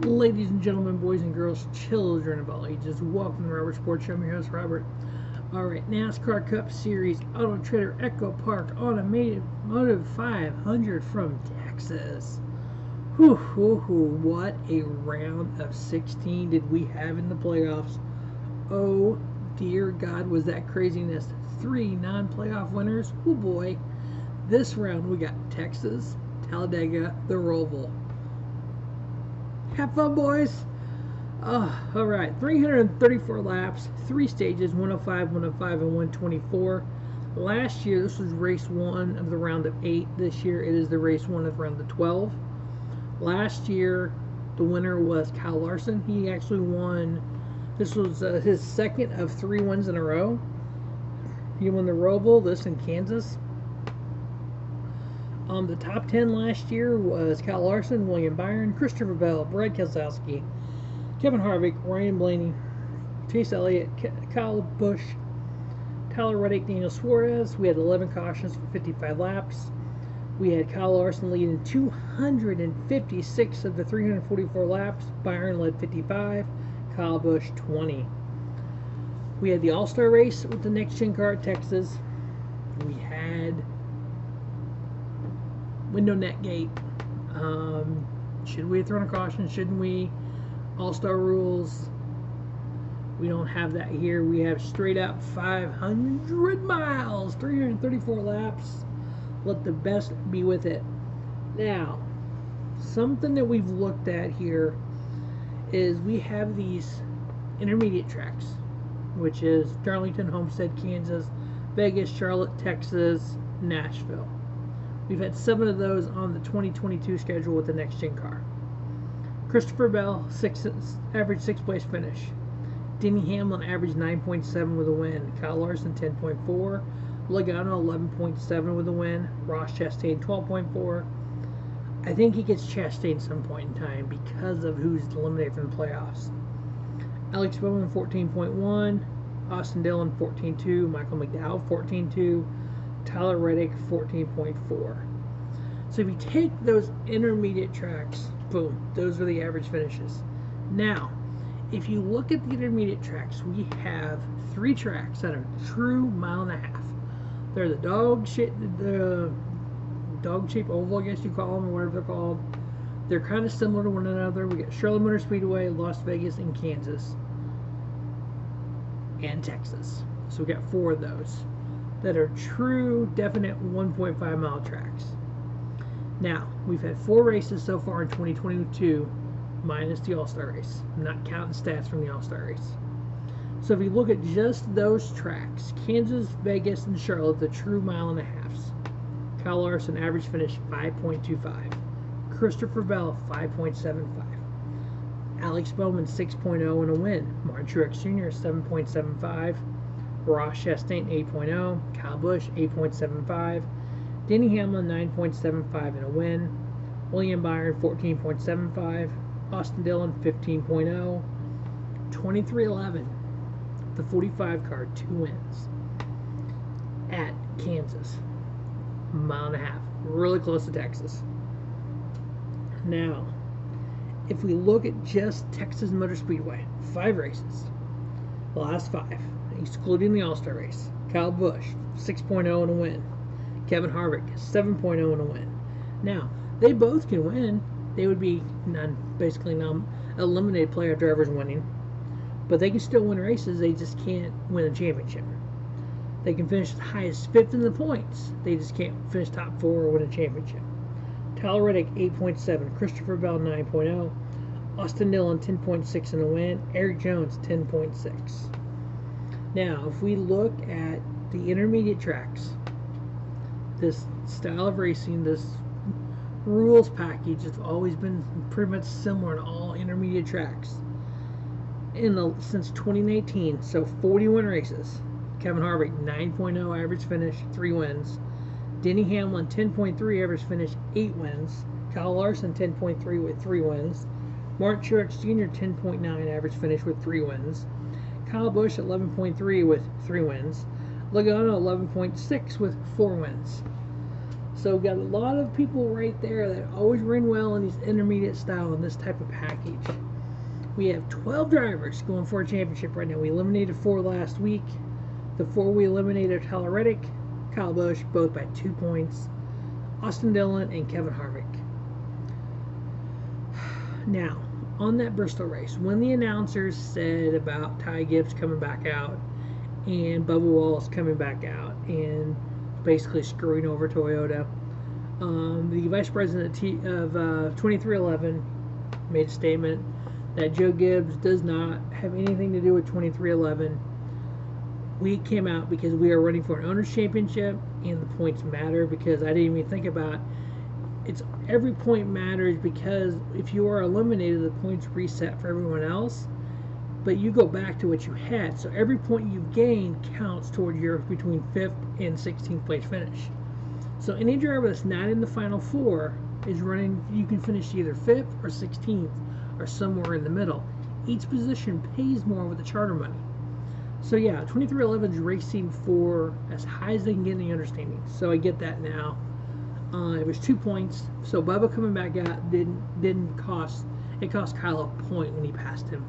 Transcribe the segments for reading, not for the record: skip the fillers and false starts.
Ladies and gentlemen, boys and girls, children of all ages, welcome to the Robert Sports Show. I'm your host, Robert. Alright, NASCAR Cup Series Autotrader EchoPark Automative 500 from Texas. What a round of 16 did we have in the playoffs. Oh dear God, was that craziness. 3 non-playoff winners. Oh boy. This round we got Texas, Talladega, the Roval. Have fun, boys. Alright, 334 laps, 3 stages, 105, 105, and 124. Last year, this was race 1 of the round of 8. This year, it is the race 1 of round of 12. Last year, the winner was Kyle Larson. He actually won. This was his second of 3 wins in a row. He won the Roval, this in Kansas. The top 10 last year was Kyle Larson, William Byron, Christopher Bell, Brad Keselowski, Kevin Harvick, Ryan Blaney, Chase Elliott, Kyle Busch, Tyler Reddick, Daniel Suarez. We had 11 cautions for 55 laps. We had Kyle Larson leading 256 of the 344 laps. Byron led 55, Kyle Busch 20. We had the All-Star race with the Next Gen car at Texas. We had window net gate. Should we have thrown a caution? Shouldn't we? All-Star rules. We don't have that here. We have straight up 500 miles, 334 laps. Let the best be with it. Now, something that we've looked at here is we have these intermediate tracks, which is Darlington, Homestead, Kansas, Vegas, Charlotte, Texas, Nashville. We've had 7 of those on the 2022 schedule with the Next Gen car. Christopher Bell, average 6th place finish. Denny Hamlin averaged 9.7 with a win. Kyle Larson 10.4. Logano 11.7 with a win. Ross Chastain 12.4. I think he gets Chastain some point in time because of who's eliminated from the playoffs. Alex Bowman 14.1. Austin Dillon 14.2. Michael McDowell 14.2. Tyler Reddick 14.4. So if you take those intermediate tracks, boom, those are the average finishes. Now, if you look at the intermediate tracks, we have 3 tracks that are true mile and a half. They're the dog shape oval, I guess you call them, or whatever they're called. They're kind of similar to one another. We got Charlotte Motor Speedway, Las Vegas, and Kansas, and Texas. So we got 4 of those that are true, definite 1.5 mile tracks. Now, we've had 4 races so far in 2022, minus the All-Star race. I'm not counting stats from the All-Star race. So if you look at just those tracks, Kansas, Vegas, and Charlotte, the true mile and a halves. Kyle Larson average finish 5.25. Christopher Bell 5.75. Alex Bowman 6.0 and a win. Martin Truex Jr. 7.75. Ross Chastain 8.0, Kyle Busch 8.75, Denny Hamlin 9.75 and a win, William Byron 14.75, Austin Dillon 15.0, 2311, the 45 car, 2 wins at Kansas, mile and a half, really close to Texas. Now, if we look at just Texas Motor Speedway, 5 races, the last 5. Excluding the All-Star race. Kyle Busch, 6.0 and a win. Kevin Harvick, 7.0 and a win. Now, they both can win. They would be basically non-eliminated playoff drivers winning. But they can still win races. They just can't win a championship. They can finish as high as 5th in the points. They just can't finish top 4 or win a championship. Tyler Reddick, 8.7. Christopher Bell, 9.0. Austin Dillon, 10.6 and a win. Eric Jones, 10.6. Now, if we look at the intermediate tracks, this style of racing, this rules package has always been pretty much similar to all intermediate tracks since 2018. So 41 races. Kevin Harvick 9.0 average finish, 3 wins. Denny Hamlin 10.3 average finish, 8 wins. Kyle Larson 10.3 with 3 wins. Martin Truex Jr. 10.9 average finish with 3 wins. Kyle Busch 11.3 with 3 wins. Logano 11.6 with 4 wins. So we got a lot of people right there that always ran well in these intermediate style in this type of package. We have 12 drivers going for a championship right now. We eliminated 4 last week. The 4 we eliminated are Tyler Reddick, Kyle Busch, both by 2 points, Austin Dillon, and Kevin Harvick. Now, on that Bristol race, when the announcers said about Ty Gibbs coming back out and Bubba Wallace coming back out and basically screwing over Toyota, the vice president of 2311 made a statement that Joe Gibbs does not have anything to do with 2311. We came out because we are running for an owner's championship and the points matter, because I didn't even think about it's every point matters, because if you are eliminated, the points reset for everyone else, but you go back to what you had. So every point you've gained counts toward your between 5th and 16th place finish. So any driver that's not in the final 4 is running, you can finish either 5th or 16th or somewhere in the middle. Each position pays more with the charter money. So yeah, 2311 is racing for as high as they can get in the understanding. So I get that now. It was 2 points. So Bubba coming back out didn't cost. It cost Kyle a point when he passed him.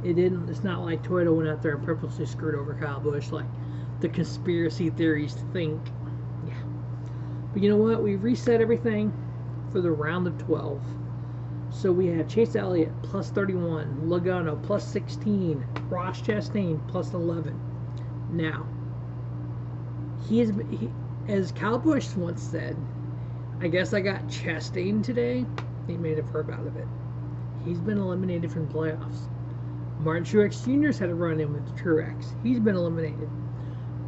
It didn't. It's not like Toyota went out there and purposely screwed over Kyle Busch like the conspiracy theories think. Yeah. But you know what? We reset everything for the round of 12. So we had Chase Elliott plus 31, Logano plus 16, Ross Chastain plus 11. Now, as Kyle Busch once said, I guess I got Chastain today. He made a verb out of it. He's been eliminated from the playoffs. Martin Truex Jr.'s had a run-in with Truex. He's been eliminated.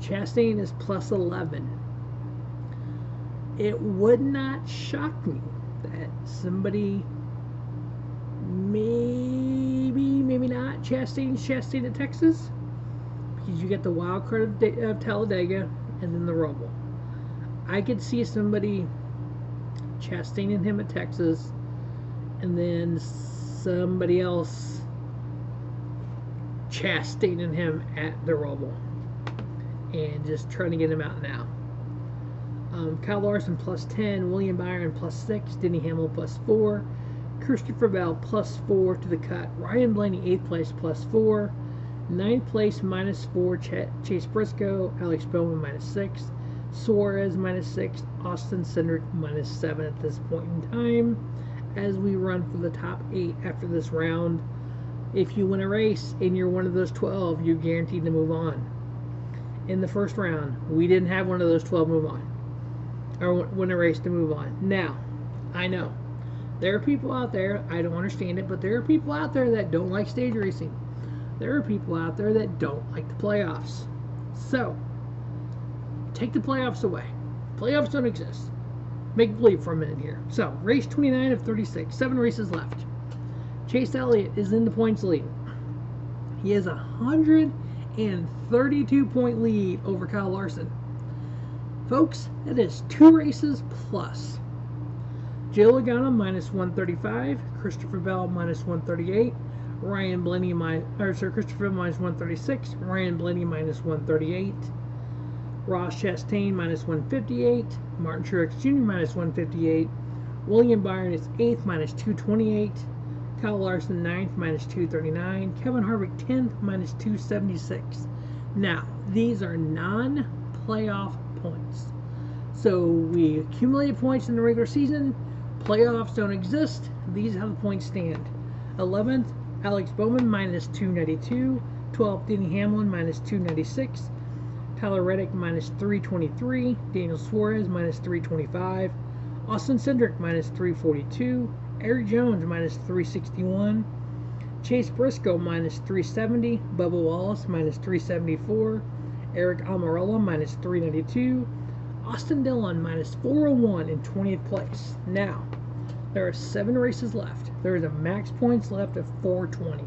Chastain is plus 11. It would not shock me that somebody, maybe not, Chastain at Texas, because you get the wild card of Talladega and then the Roval. I could see somebody Chastaining him at Texas and then somebody else Chastaining him at the Roval and just trying to get him out now. Kyle Larson plus 10, William Byron plus 6, Denny Hamlin plus 4, Christopher Bell plus 4 to the cut, Ryan Blaney 8th place plus 4, 9th place minus 4, Chase Briscoe, Alex Bowman minus 6, Suarez minus 6, Austin Cindric minus 7 at this point in time as we run for the top 8 after this round. If you win a race and you're one of those 12, you're guaranteed to move on. In the first round, we didn't have one of those 12 move on, or win a race to move on. Now, I know there are people out there, I don't understand it, but there are people out there that don't like stage racing. There are people out there that don't like the playoffs. So, take the playoffs away. Playoffs don't exist. Make believe for a minute here. So, race 29 of 36, 7 races left. Chase Elliott is in the points lead. He has a 132-point lead over Kyle Larson. Folks, that is 2 races plus. Joe Logano minus 135, Christopher Bell minus 138, Ryan Blaney Christopher Bell minus 136, Ryan Blaney minus 138, Ross Chastain minus 158, Martin Truex Jr. minus 158, William Byron is 8th minus 228, Kyle Larson 9th minus 239, Kevin Harvick 10th minus 276. Now, these are non-playoff points. So we accumulated points in the regular season. Playoffs don't exist. These are how the points stand. 11th, Alex Bowman minus 292. 12th, Denny Hamlin minus 296. Tyler Reddick minus 323. Daniel Suarez minus 325. Austin Cindric minus 342. Eric Jones minus 361. Chase Briscoe minus 370. Bubba Wallace minus 374. Eric Almirola minus 392. Austin Dillon minus 401 in 20th place. Now, there are 7 races left. There is a max points left of 420.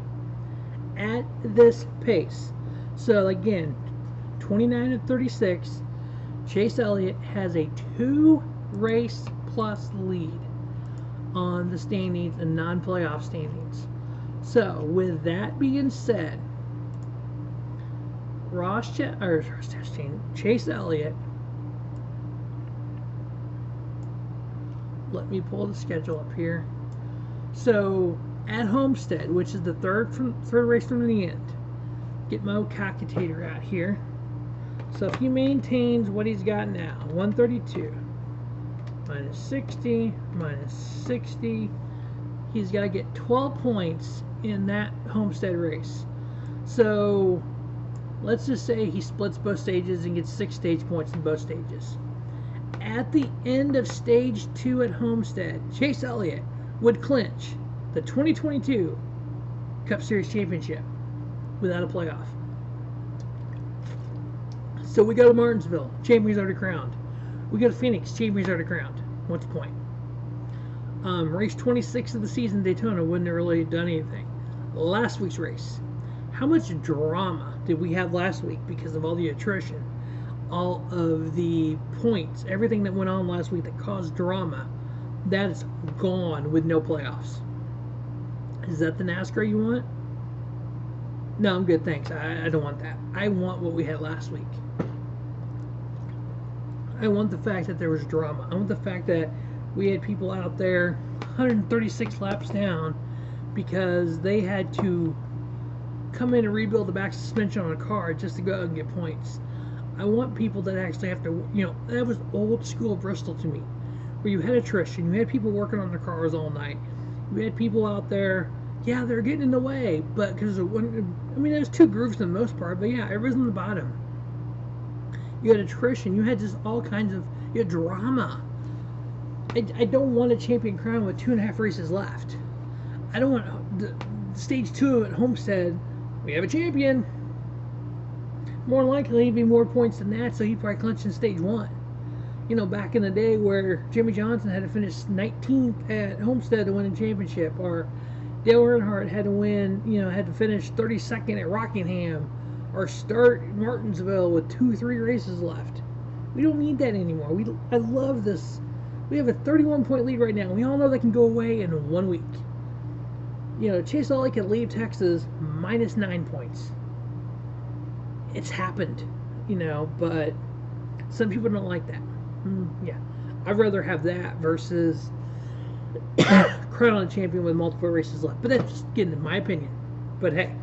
At this pace, so again, 29 of 36, Chase Elliott has a 2-race plus lead on the standings and non-playoff standings. So, with that being said, Chase Elliott let me pull the schedule up here. So at Homestead, which is the third race from the end, get my old calculator out here. So if he maintains what he's got now, 132 minus 60 minus 60, he's got to get 12 points in that Homestead race. So let's just say he splits both stages and gets 6 stage points in both stages. At the end of stage 2 at Homestead, Chase Elliott would clinch the 2022 Cup Series championship without a playoff. So we go to Martinsville, champions already crowned. We go to Phoenix, champions already crowned. What's the point? Race 26 of the season, Daytona, wouldn't have really done anything. Last week's race, how much drama did we have last week because of all the attrition, all of the points, everything that went on last week that caused drama? That's gone with no playoffs. Is that the NASCAR you want? No, I'm good, thanks. I don't want that. I want what we had last week. I want the fact that there was drama. I want the fact that we had people out there 136 laps down because they had to come in and rebuild the back suspension on a car just to go out and get points. I want people that actually have to, that was old school Bristol to me, where you had attrition, you had people working on their cars all night, you had people out there, yeah, they're getting in the way, but because there's 2 grooves for the most part, but yeah, everybody's on the bottom. You had attrition, you had just all kinds of drama. I don't want a champion crown with 2.5 races left. I don't want the stage 2 at Homestead. We have a champion. More likely, he'd be more points than that, so he'd probably clinch in stage 1. Back in the day where Jimmy Johnson had to finish 19th at Homestead to win a championship, or Dale Earnhardt had to win, had to finish 32nd at Rockingham, or start Martinsville with 2-3 races left. We don't need that anymore. I love this. We have a 31-point lead right now. We all know that can go away in 1 week. Chase Elliott can leave Texas minus 9 points. It's happened, but some people don't like that. Yeah, I'd rather have that versus crown a champion with multiple races left. But that's just getting my opinion. But hey,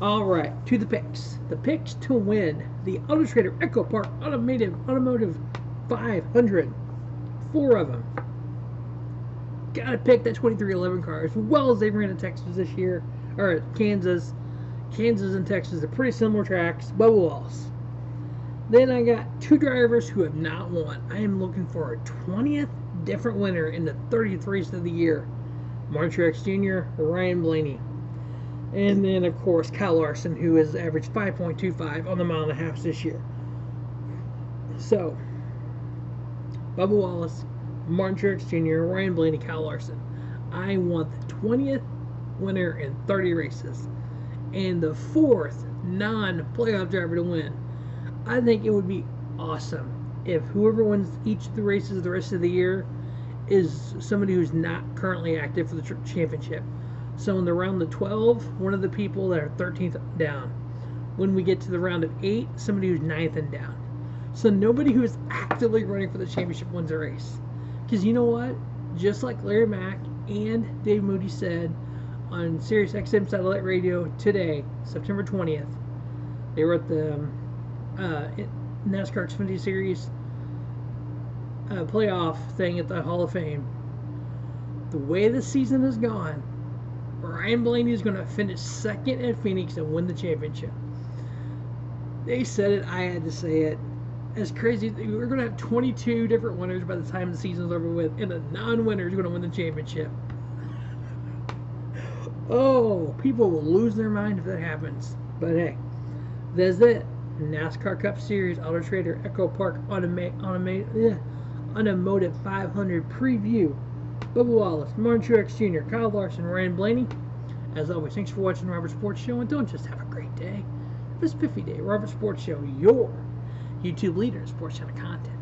all right, to the picks. The picks to win the Autotrader EchoPark Automotive 500. 4 of them. Gotta pick that 2311 car, as well as they ran in Texas this year, or Kansas. Kansas and Texas are pretty similar tracks. Bubba Wallace. Then I got 2 drivers who have not won. I am looking for a 20th different winner in the 30th race of the year. Martin Truex Jr., Ryan Blaney. And then, of course, Kyle Larson, who has averaged 5.25 on the mile-and-a-half this year. So, Bubba Wallace, Martin Truex Jr., Ryan Blaney, Kyle Larson. I want the 20th winner in 30 races. And the 4th non-playoff driver to win. I think it would be awesome if whoever wins each of the races the rest of the year is somebody who's not currently active for the championship. So in the round of 12, one of the people that are 13th down. When we get to the round of 8, somebody who's 9th and down. So nobody who is actively running for the championship wins a race. Because you know what? Just like Larry Mack and Dave Moody said on Sirius XM Satellite Radio today, September 20th, they were at the NASCAR Xfinity Series playoff thing at the Hall of Fame. The way the season has gone, Ryan Blaney is going to finish 2nd at Phoenix and win the championship. They said it, I had to say it. It's crazy. We're going to have 22 different winners by the time the season's over with, and a non-winner is going to win the championship. Oh, people will lose their mind if that happens. But hey, that's it. NASCAR Cup Series Autotrader EchoPark Automotive 500 preview. Bubba Wallace, Martin Truex Jr., Kyle Larson, Ryan Blaney. As always, thanks for watching the Robert Sports Show, and don't just have a great day. Have a spiffy day. Robert Sports Show, your YouTube leader in sports channel content.